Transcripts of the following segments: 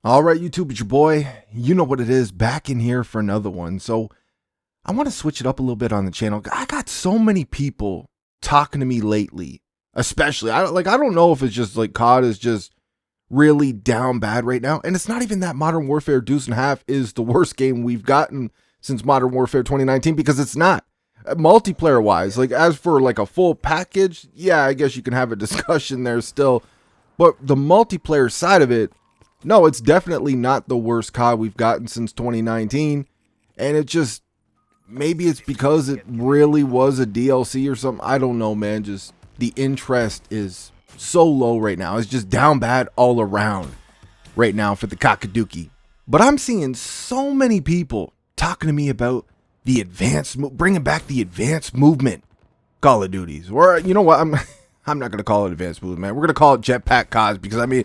All right, YouTube, it's your boy. You know what it is, back in here for another one. So I want to switch it up a little bit on the channel. I got so many people talking to me lately, especially. I don't know if it's just like COD is just really down bad right now. And it's not even that Modern Warfare Deuce and a Half is the worst game we've gotten since Modern Warfare 2019, because it's not. Multiplayer wise, like as for like a full package, yeah, I guess you can have a discussion there still. But the multiplayer side of it, no, it's definitely not the worst COD we've gotten since 2019. And it just, maybe it's because it really was a DLC or something. I don't know, man. Just the interest is so low right now. It's just down bad all around right now for the Cockaduki. But I'm seeing so many people talking to me about the advanced, bringing back the advanced movement Call of Duties. Or, you know what, I'm not going to call it advanced movement, man. We're going to call it Jetpack CODs, because I mean,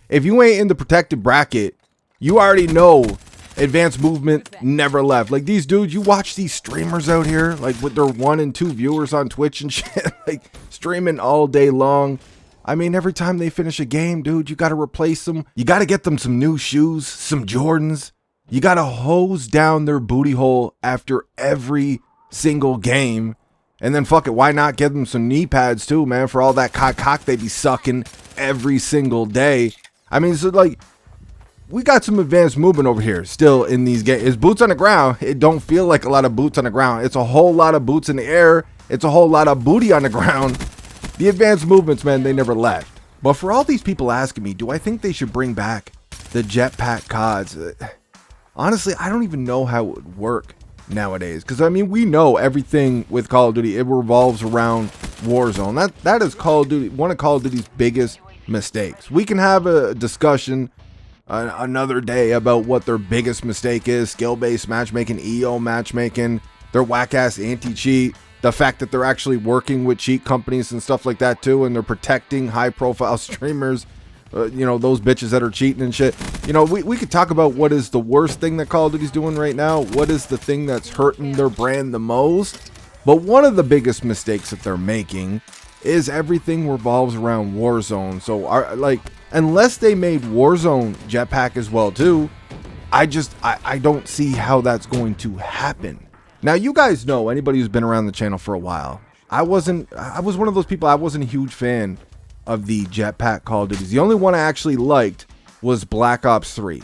if you ain't in the protected bracket, you already know advanced movement never left. Like these dudes, you watch these streamers out here, like with their 1 and 2 viewers on Twitch and shit, like streaming all day long. I mean, every time they finish a game, dude, you got to replace them. You got to get them some new shoes, some Jordans. You got to hose down their booty hole after every single game. And then fuck it, why not give them some knee pads too, man, for all that cock they be sucking every single day. I mean, so like, we got some advanced movement over here still in these games. It's boots on the ground. It don't feel like a lot of boots on the ground. It's a whole lot of boots in the air. It's a whole lot of booty on the ground. The advanced movements, man, they never left. But for all these people asking me, do I think they should bring back the Jetpack CODs? Honestly, I don't even know how it would work nowadays. Because, I mean, we know everything with Call of Duty, it revolves around Warzone. That is Call of Duty, one of Call of Duty's biggest mistakes. We can have a discussion another day about what their biggest mistake is: skill-based matchmaking, eomm matchmaking, their whack-ass anti-cheat, the fact that they're actually working with cheat companies and stuff like that too, and they're protecting high-profile streamers, you know, those bitches that are cheating and shit. You know, we could talk about what is the worst thing that Call of Duty's doing right now, what is the thing that's hurting their brand the most. But one of the biggest mistakes that they're making is everything revolves around Warzone. So like, unless they made Warzone Jetpack as well too, I don't see how that's going to happen. Now, you guys know, anybody who's been around the channel for a while, I was one of those people. I wasn't a huge fan of the Jetpack Call of Duties. The only one I actually liked was Black Ops 3.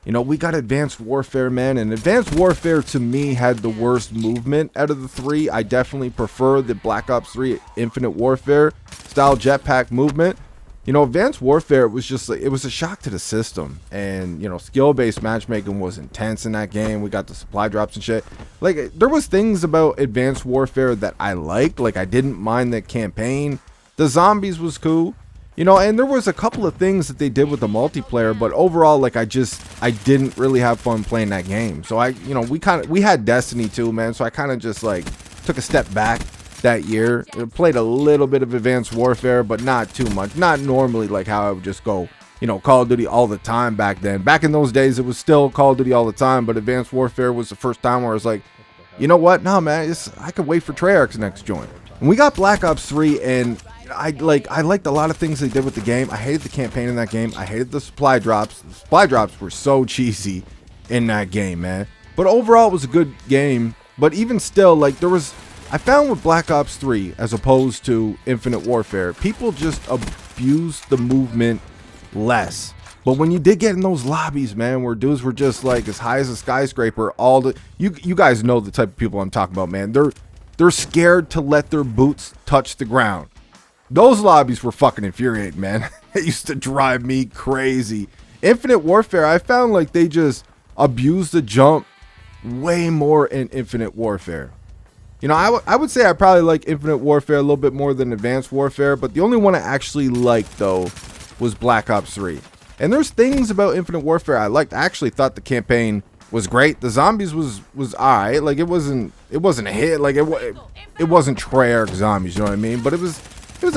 You know, we got Advanced Warfare, man, and Advanced Warfare to me had the worst movement out of the three. I definitely prefer the Black Ops 3 Infinite Warfare style jetpack movement. You know, Advanced Warfare was just like, it was a shock to the system. And, you know, skill-based matchmaking was intense in that game. We got the supply drops and shit. Like, there was things about Advanced Warfare that I liked. Like, I didn't mind the campaign. The zombies was cool. You know, and there was a couple of things that they did with the multiplayer, but overall, like, I didn't really have fun playing that game. So you know, we had Destiny too, man. So I kind of just like took a step back that year. Played a little bit of Advanced Warfare, but not too much. Not normally like how I would just go, you know, Call of Duty all the time back then. Back in those days, it was still Call of Duty all the time, but Advanced Warfare was the first time where I was like, you know what? No, man, I could wait for Treyarch's next joint. And we got Black Ops 3, and I liked a lot of things they did with the game. I hated the campaign in that game. I hated the supply drops. The supply drops were so cheesy in that game, man. But overall, it was a good game. But even still, like, I found with Black Ops 3, as opposed to Infinite Warfare, people just abused the movement less. But when you did get in those lobbies, man, where dudes were just like as high as a skyscraper, you guys know the type of people I'm talking about, man. They're scared to let their boots touch the ground. Those lobbies were fucking infuriating, man. It used to drive me crazy. Infinite Warfare, I found like they just abused the jump way more in Infinite Warfare. You know, I would say I probably like Infinite Warfare a little bit more than Advanced Warfare, but the only one I actually liked, though, was Black Ops 3. And there's things about Infinite Warfare I liked. I actually thought the campaign was great. The zombies was alright. Like, it wasn't a hit. Like, it wasn't Treyarch zombies, you know what I mean? But it was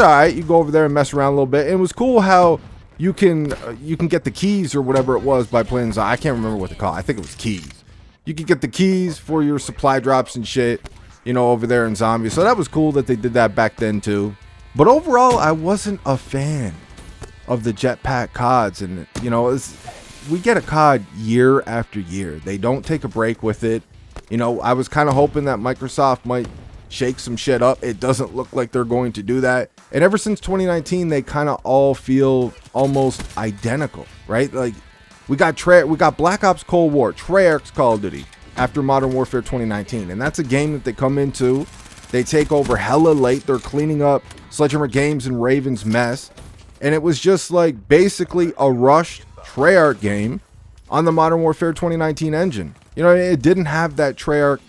alright. You go over there and mess around a little bit. And it was cool how you can get the keys or whatever it was by playing zombies. I can't remember what they call it. I think it was keys. You could get the keys for your supply drops and shit, you know, over there in zombies. So that was cool that they did that back then too. But overall, I wasn't a fan of the Jetpack CODs, and you know, we get a COD year after year. They don't take a break with it. You know, I was kind of hoping that Microsoft might shake some shit up. It doesn't look like they're going to do that. And ever since 2019, they kind of all feel almost identical, right? Like we got Black Ops Cold War, Treyarch's Call of Duty after Modern Warfare 2019. And that's a game that they come into, they take over hella late. They're cleaning up Sledgehammer Games and Raven's mess. And it was just like basically a rushed Treyarch game on the Modern Warfare 2019 engine. You know, it didn't have that Treyarch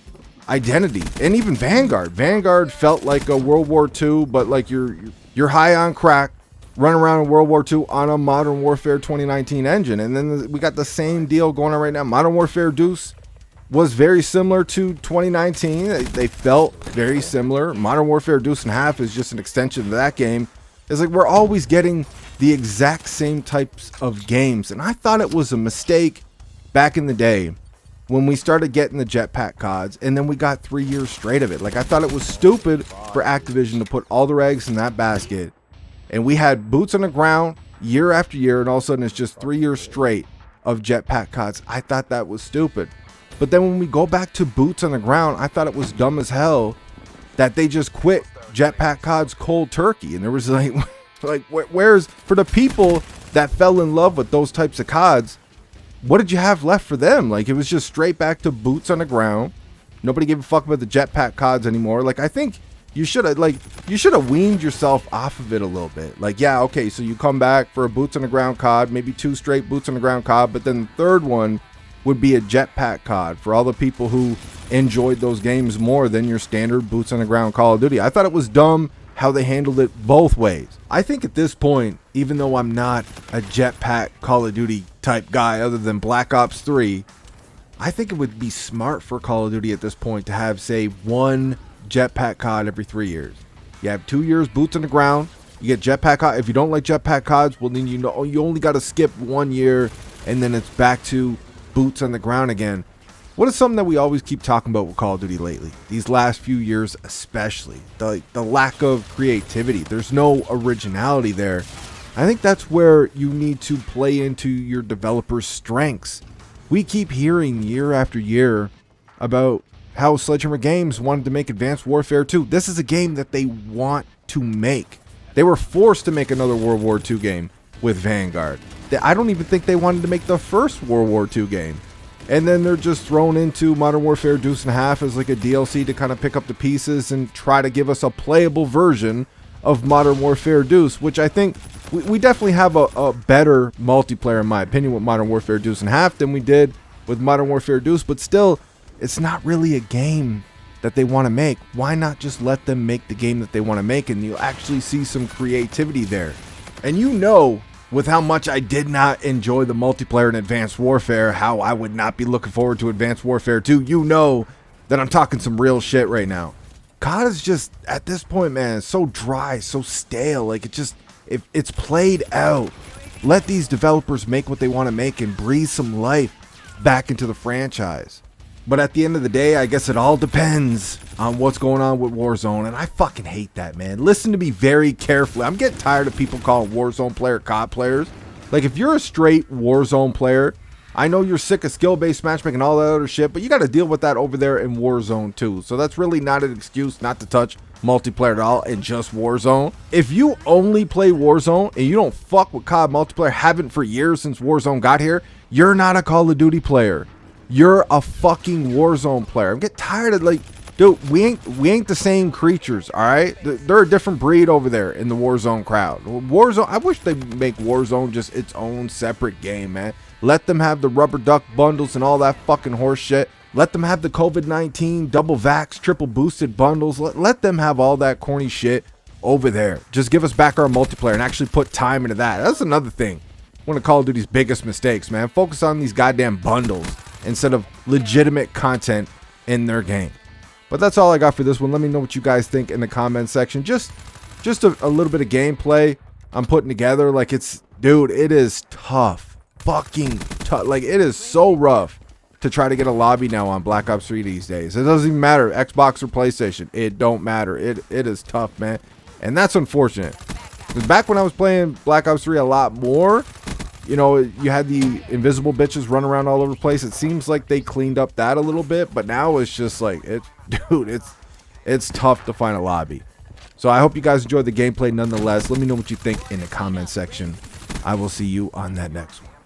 identity. And even Vanguard felt like a World War II, but like you're high on crack, running around in World War II on a Modern Warfare 2019 engine. And then we got the same deal going on right now. Modern Warfare Deuce was very similar to 2019. They felt very similar. Modern Warfare Deuce and Half is just an extension of that game. It's like we're always getting the exact same types of games. And I thought it was a mistake back in the day when we started getting the Jetpack CODs, and then we got 3 years straight of it. Like, I thought it was stupid for Activision to put all their eggs in that basket. And we had boots on the ground year after year, and all of a sudden it's just 3 years straight of Jetpack CODs. I thought that was stupid. But then when we go back to boots on the ground, I thought it was dumb as hell that they just quit Jetpack CODs cold turkey. And there was like where's, for the people that fell in love with those types of CODs, what did you have left for them? Like, it was just straight back to boots on the ground. Nobody gave a fuck about the Jetpack CODs anymore. Like, I think you should have weaned yourself off of it a little bit. Like, yeah, okay, so you come back for a boots on the ground COD, maybe 2 straight boots on the ground COD, but then the third one would be a Jetpack COD for all the people who enjoyed those games more than your standard boots on the ground Call of Duty. I thought it was dumb how they handled it both ways. I think at this point, even though I'm not a Jetpack Call of Duty type guy other than Black Ops 3, I think it would be smart for Call of Duty at this point to have, say, 1 Jetpack COD every 3 years. You have 2 years boots on the ground, you get Jetpack COD. If you don't like Jetpack CODs, well, then you know you only got to skip 1 year, and then it's back to boots on the ground again. What is something that we always keep talking about with Call of Duty lately? These last few years especially. The lack of creativity. There's no originality there. I think that's where you need to play into your developers' strengths. We keep hearing year after year about how Sledgehammer Games wanted to make Advanced Warfare 2. This is a game that they want to make. They were forced to make another World War II game with Vanguard. I don't even think they wanted to make the first World War II game. And then they're just thrown into Modern Warfare Deuce and Half as like a DLC to kind of pick up the pieces and try to give us a playable version of Modern Warfare Deuce, which I think we definitely have a better multiplayer, in my opinion, with Modern Warfare Deuce and Half than we did with Modern Warfare Deuce. But still, it's not really a game that they want to make. Why not just let them make the game that they want to make, and you'll actually see some creativity there. And you know, with how much I did not enjoy the multiplayer in Advanced Warfare, how I would not be looking forward to Advanced Warfare 2, you know that I'm talking some real shit right now. COD is just, at this point, man, so dry, so stale. Like, it's played out. Let these developers make what they want to make and breathe some life back into the franchise. But at the end of the day, I guess it all depends on what's going on with Warzone. And I fucking hate that, man. Listen to me very carefully. I'm getting tired of people calling Warzone player COD players. Like, if you're a straight Warzone player, I know you're sick of skill-based matchmaking and all that other shit, but you got to deal with that over there in Warzone too. So that's really not an excuse not to touch multiplayer at all and just Warzone. If you only play Warzone and you don't fuck with COD multiplayer, haven't for years since Warzone got here, you're not a Call of Duty player. You're a fucking Warzone player. I'm getting tired of, like, dude, we ain't the same creatures, all right? They're a different breed over there in the Warzone crowd. Warzone, I wish they'd make Warzone just its own separate game, man. Let them have the rubber duck bundles and all that fucking horse shit. Let them have the COVID-19 double vax, triple boosted bundles. Let them have all that corny shit over there. Just give us back our multiplayer and actually put time into that. That's another thing. One of Call of Duty's biggest mistakes, man. Focus on these goddamn bundles instead of legitimate content in their game. But that's all I got for this one. Let me know what you guys think in the comment section. Just a little bit of gameplay I'm putting together. Like, dude, it is tough. Fucking tough. Like, it is so rough to try to get a lobby now on Black Ops 3 these days. It doesn't even matter, Xbox or PlayStation. It don't matter. It is tough, man. And that's unfortunate. Because back when I was playing Black Ops 3 a lot more, you know, you had the invisible bitches run around all over the place. It seems like they cleaned up that a little bit, but now it's just like dude, it's tough to find a lobby. So I hope you guys enjoyed the gameplay nonetheless. Let me know what you think in the comment section. I will see you on that next one.